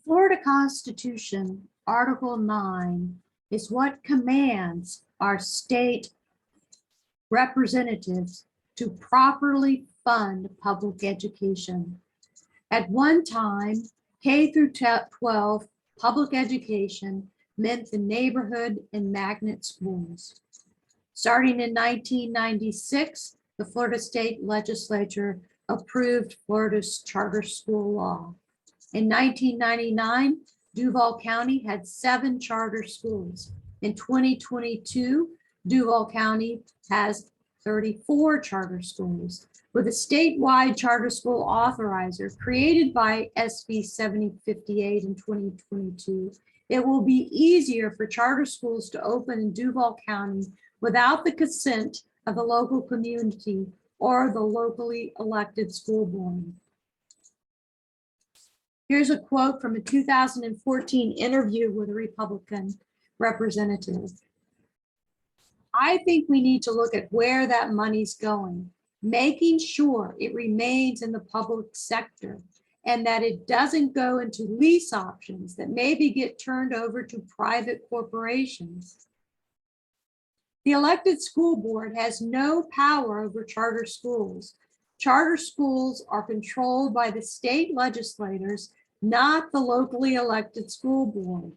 Florida Constitution, Article 9, is what commands our state representatives to properly fund public education. At one time, K through 12 public education meant the neighborhood and magnet schools. Starting in 1996, the Florida State Legislature approved Florida's charter school law. In 1999, Duval County had 7 charter schools. In 2022, Duval County has 34 charter schools. With a statewide charter school authorizer created by SB 7058 in 2022, it will be easier for charter schools to open in Duval County without the consent of the local community or the locally elected school board. Here's a quote from a 2014 interview with a Republican representative. I think we need to look at where that money's going, making sure it remains in the public sector and that it doesn't go into lease options that maybe get turned over to private corporations. The elected school board has no power over charter schools. Charter schools are controlled by the state legislators, not the locally elected school board.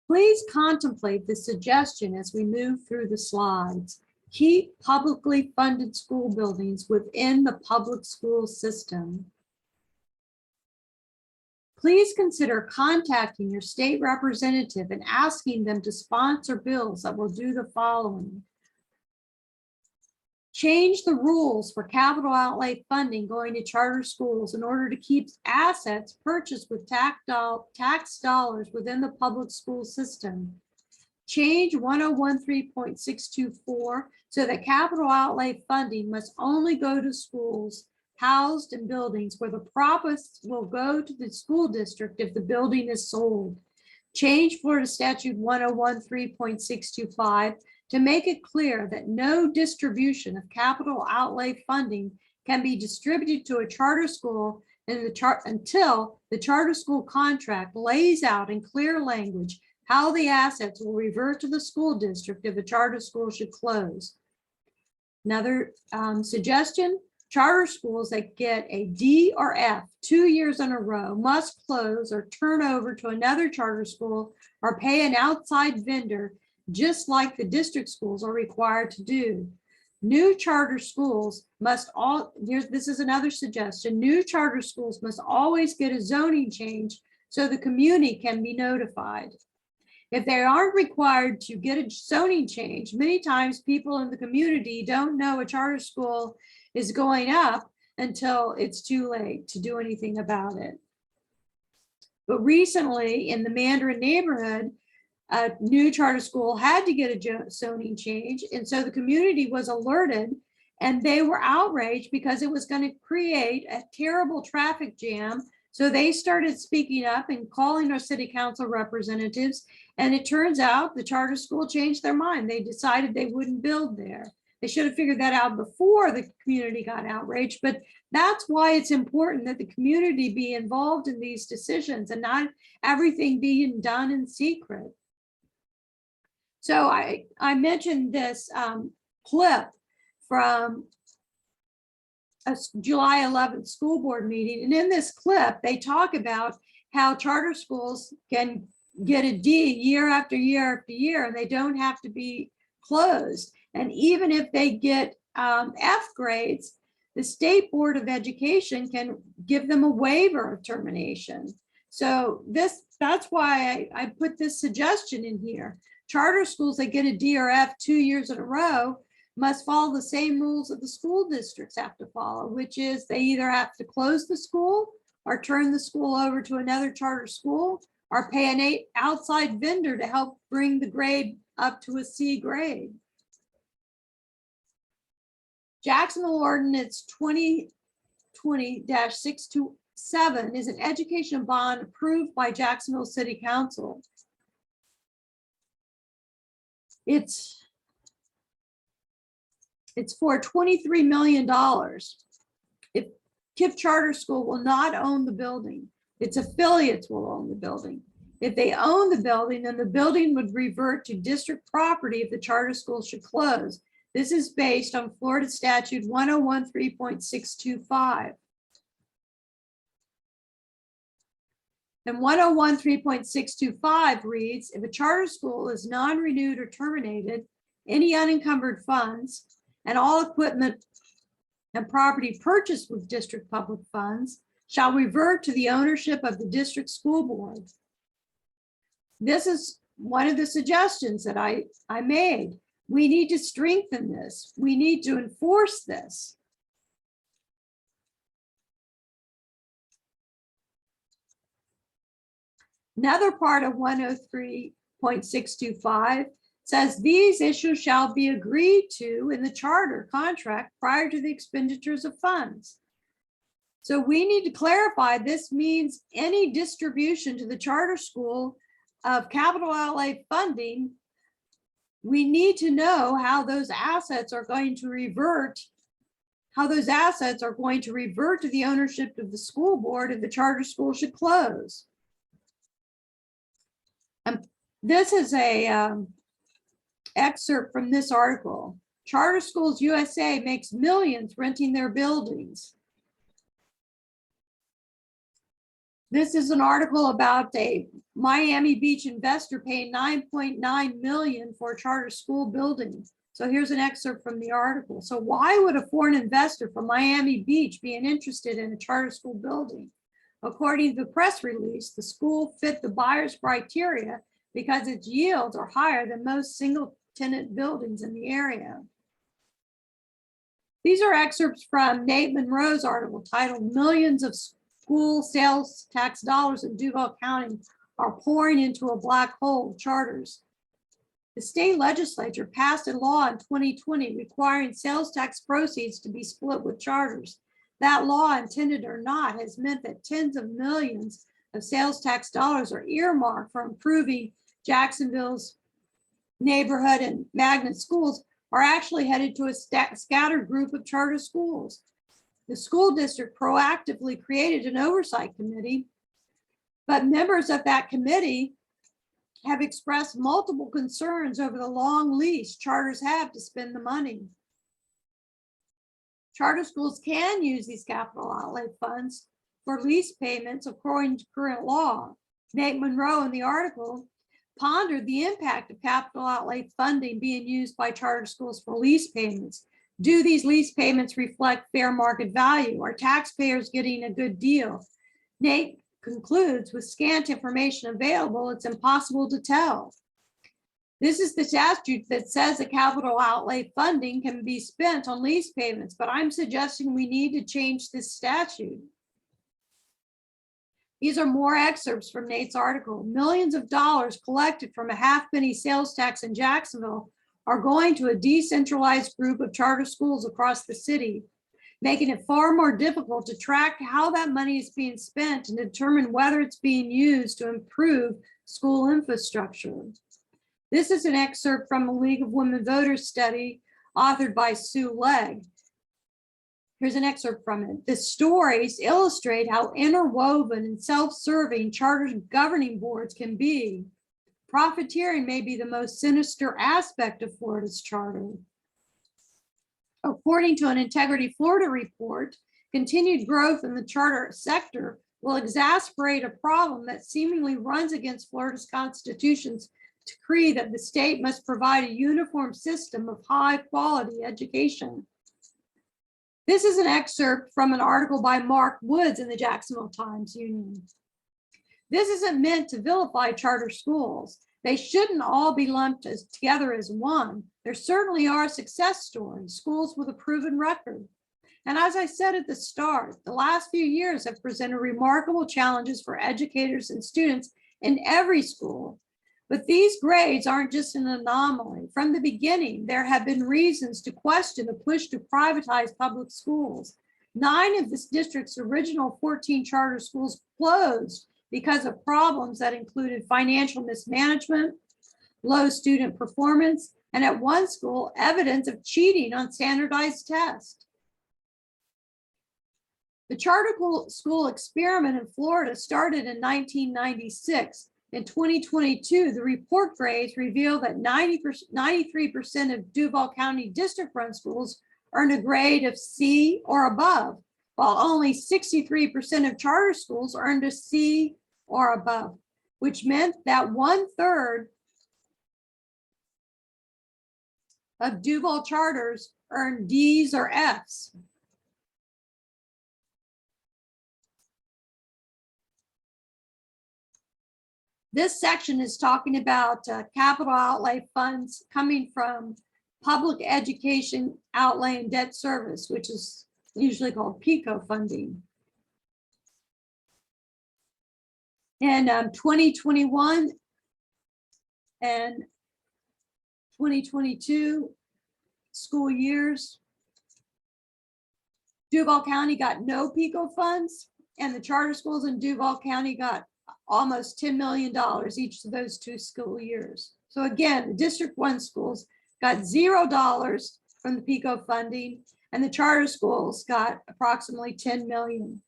Please contemplate the suggestion as we move through the slides. Keep publicly funded school buildings within the public school system. Please consider contacting your state representative and asking them to sponsor bills that will do the following. Change the rules for capital outlay funding going to charter schools in order to keep assets purchased with tax dollars within the public school system. Change 1013.624 so that capital outlay funding must only go to schools housed in buildings where the profits will go to the school district if the building is sold. Change Florida Statute 1013.625 to make it clear that no distribution of capital outlay funding can be distributed to a charter school until the charter school contract lays out in clear language how the assets will revert to the school district if a charter school should close. Another suggestion, charter schools that get a D or F 2 years in a row must close or turn over to another charter school or pay an outside vendor, just like the district schools are required to do. New charter schools must this is another suggestion, new charter schools must always get a zoning change so the community can be notified. If they aren't required to get a zoning change, many times people in the community don't know a charter school is going up until it's too late to do anything about it. But recently in the Mandarin neighborhood, a new charter school had to get a zoning change. And so the community was alerted and they were outraged because it was going to create a terrible traffic jam. So they started speaking up and calling our city council representatives. And it turns out the charter school changed their mind. They decided they wouldn't build there. They should have figured that out before the community got outraged, but that's why it's important that the community be involved in these decisions and not everything being done in secret. So I mentioned this clip from a July 11th school board meeting. And in this clip, they talk about how charter schools can get a D year after year after year, and they don't have to be closed. And even if they get F grades, the State Board of Education can give them a waiver of termination. So that's why I put this suggestion in here. Charter schools that get a D or F 2 years in a row must follow the same rules that the school districts have to follow, which is they either have to close the school or turn the school over to another charter school or pay an outside vendor to help bring the grade up to a C grade. Jacksonville Ordinance 2020-627 is an education bond approved by Jacksonville City Council. It's for $23 million. It KIPP Charter School will not own the building. Its affiliates will own the building. If they own the building, then the building would revert to district property if the charter school should close. This is based on Florida Statute 1013.625. And 1013.625 reads, if a charter school is non-renewed or terminated, any unencumbered funds and all equipment and property purchased with district public funds shall revert to the ownership of the district school board. This is one of the suggestions that I made. We need to strengthen this. We need to enforce this. Another part of 103.625 says these issues shall be agreed to in the charter contract prior to the expenditures of funds. So we need to clarify this means any distribution to the charter school of capital outlay funding, we need to know how those assets are going to revert, to the ownership of the school board if the charter school should close. And this is a excerpt from this article. Charter Schools USA makes millions renting their buildings. This is an article about a Miami Beach investor paying $9.9 million for a charter school building. So here's an excerpt from the article. So why would a foreign investor from Miami Beach be interested in a charter school building? According to the press release, the school fit the buyer's criteria because its yields are higher than most single tenant buildings in the area. These are excerpts from Nate Monroe's article titled Millions of School Sales Tax Dollars in Duval County are pouring into a black hole of charters. The state legislature passed a law in 2020 requiring sales tax proceeds to be split with charters. That law, intended or not, has meant that tens of millions of sales tax dollars are earmarked for improving Jacksonville's neighborhood and magnet schools are actually headed to a scattered group of charter schools. The school district proactively created an oversight committee, but members of that committee have expressed multiple concerns over the long leash charters have to spend the money. Charter schools can use these capital outlay funds for lease payments according to current law. Nate Monroe in the article pondered the impact of capital outlay funding being used by charter schools for lease payments. Do these lease payments reflect fair market value? Are taxpayers getting a good deal? Nate concludes, with scant information available, it's impossible to tell. This is the statute that says that capital outlay funding can be spent on lease payments, but I'm suggesting we need to change this statute. These are more excerpts from Nate's article. Millions of dollars collected from a half-penny sales tax in Jacksonville are going to a decentralized group of charter schools across the city, making it far more difficult to track how that money is being spent and determine whether it's being used to improve school infrastructure. This is an excerpt from a League of Women Voters study authored by Sue Legg. Here's an excerpt from it. The stories illustrate how interwoven and self-serving charter governing boards can be. Profiteering may be the most sinister aspect of Florida's charter. According to an Integrity Florida report, continued growth in the charter sector will exacerbate a problem that seemingly runs against Florida's Constitution's decree that the state must provide a uniform system of high-quality education. This is an excerpt from an article by Mark Woods in the Jacksonville Times-Union. This isn't meant to vilify charter schools. They shouldn't all be lumped together as one. There certainly are success stories, schools with a proven record. And as I said at the start, the last few years have presented remarkable challenges for educators and students in every school. But these grades aren't just an anomaly. From the beginning, there have been reasons to question the push to privatize public schools. 9 of this district's original 14 charter schools closed because of problems that included financial mismanagement, low student performance, and at one school, evidence of cheating on standardized tests. The charter school experiment in Florida started in 1996. In 2022, the report grades revealed that 93% of Duval County district-run schools earn a grade of C or above, while only 63% of charter schools earned a C or above, which meant that 1/3 of Duval charters earned D's or F's. This section is talking about capital outlay funds coming from public education outlay and debt service, which is usually called PICO funding. In 2021 and 2022 school years, Duval County got no PICO funds, and the charter schools in Duval County got almost $10 million each of those 2 school years. So again, the District 1 schools got $0 from the PICO funding, and the charter schools got approximately $10 million.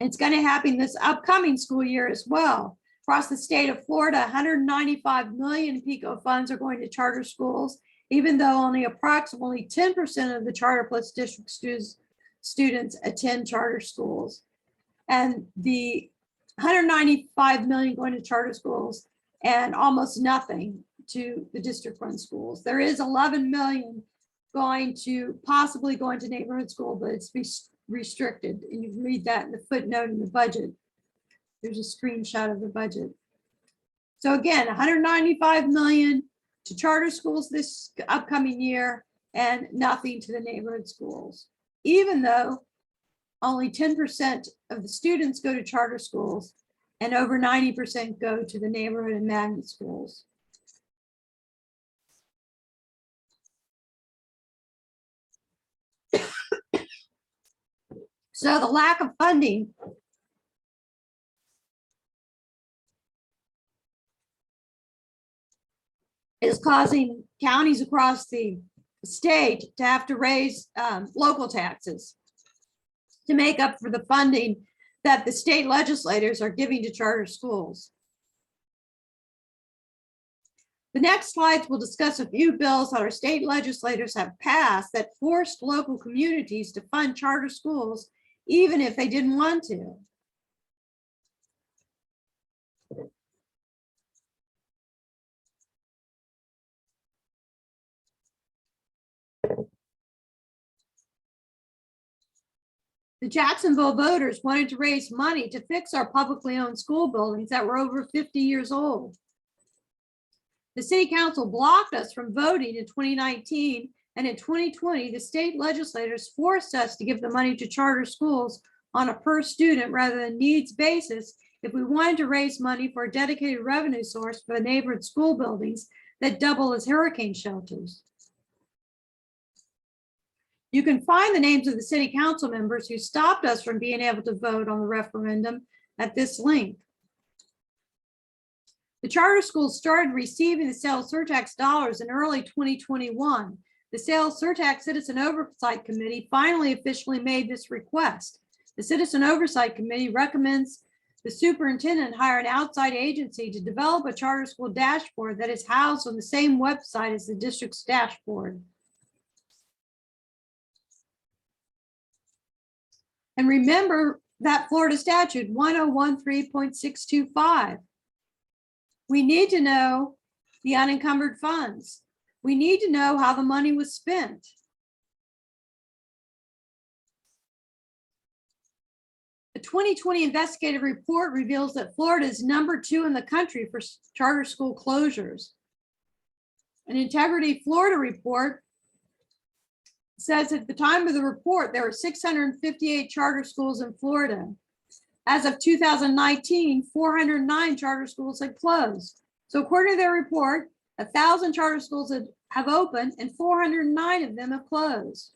It's going to happen this upcoming school year as well. Across the state of Florida, $195 million PICO funds are going to charter schools, even though only approximately 10% of the Charter Plus District students attend charter schools. And the $195 million going to charter schools and almost nothing to the district-run schools. There is $11 million possibly going to neighborhood school, but it's restricted. And you can read that in the footnote in the budget. There's a screenshot of the budget. So again, $195 million to charter schools this upcoming year and nothing to the neighborhood schools, even though only 10% of the students go to charter schools and over 90% go to the neighborhood and magnet schools. So the lack of funding is causing counties across the state to have to raise local taxes to make up for the funding that the state legislators are giving to charter schools. The next slides will discuss a few bills that our state legislators have passed that forced local communities to fund charter schools, even if they didn't want to. The Jacksonville voters wanted to raise money to fix our publicly owned school buildings that were over 50 years old. The city council blocked us from voting in 2019, and in 2020, the state legislators forced us to give the money to charter schools on a per student rather than needs basis if we wanted to raise money for a dedicated revenue source for the neighborhood school buildings that double as hurricane shelters. You can find the names of the city council members who stopped us from being able to vote on the referendum at this link. The charter schools started receiving the sales surtax dollars in early 2021. The Sales Surtax Citizen Oversight Committee finally officially made this request. The Citizen Oversight Committee recommends the superintendent hire an outside agency to develop a charter school dashboard that is housed on the same website as the district's dashboard. And remember that Florida statute 1013.625. We need to know the unencumbered funds. We need to know how the money was spent. The 2020 investigative report reveals that Florida is #2 in the country for charter school closures. An Integrity Florida report says at the time of the report, there were 658 charter schools in Florida. As of 2019, 409 charter schools had closed. So according to their report, 1,000 charter schools have opened and 409 of them have closed.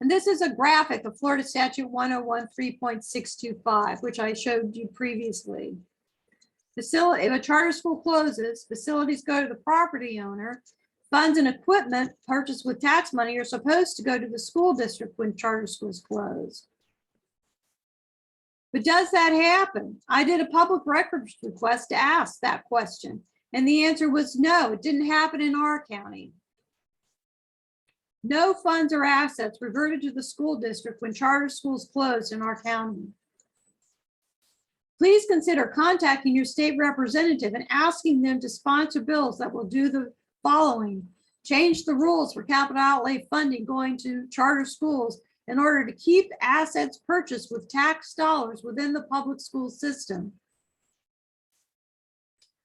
And this is a graphic of Florida Statute 1013.625, which I showed you previously. If a charter school closes, facilities go to the property owner. Funds and equipment purchased with tax money are supposed to go to the school district when charter schools close. But does that happen? I did a public records request to ask that question, and the answer was no, it didn't happen in our county. No funds or assets reverted to the school district when charter schools closed in our county. Please consider contacting your state representative and asking them to sponsor bills that will do the following: change the rules for capital outlay funding going to charter schools in order to keep assets purchased with tax dollars within the public school system.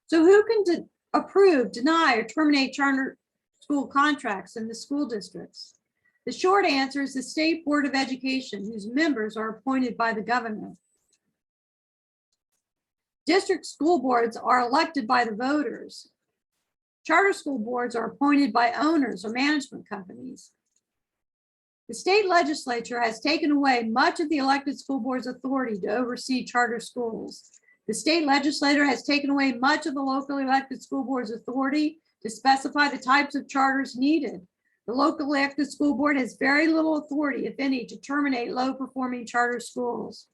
So who can approve, deny, or terminate charter school contracts in the school districts? The short answer is the State Board of Education, whose members are appointed by the governor. District school boards are elected by the voters. Charter school boards are appointed by owners or management companies. The state legislature has taken away much of the elected school board's authority to oversee charter schools. The state legislature has taken away much of the local elected school board's authority to specify the types of charters needed. The local elected school board has very little authority, if any, to terminate low-performing charter schools.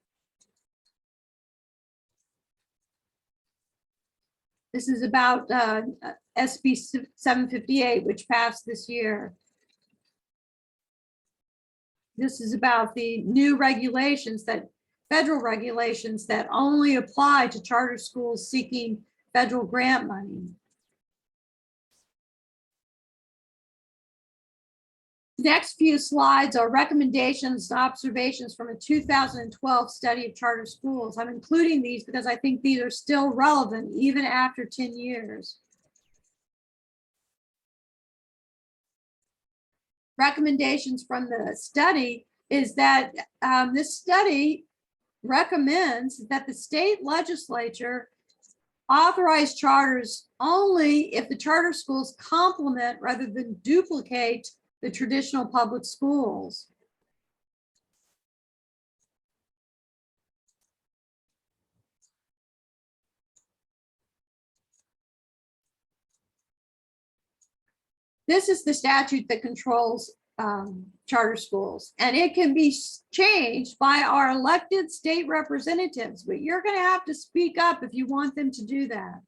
This is about SB 758, which passed this year. This is about the new regulations, that federal regulations that only apply to charter schools seeking federal grant money. The next few slides are recommendations and observations from a 2012 study of charter schools. I'm including these because I think these are still relevant even after 10 years. Recommendations from the study is that this study recommends that the state legislature authorize charters only if the charter schools complement rather than duplicate the traditional public schools. This is the statute that controls charter schools, and it can be changed by our elected state representatives, but you're going to have to speak up if you want them to do that.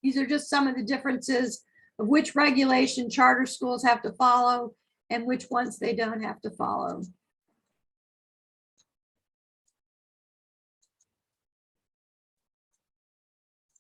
These are just some of the differences of which regulation charter schools have to follow and which ones they don't have to follow.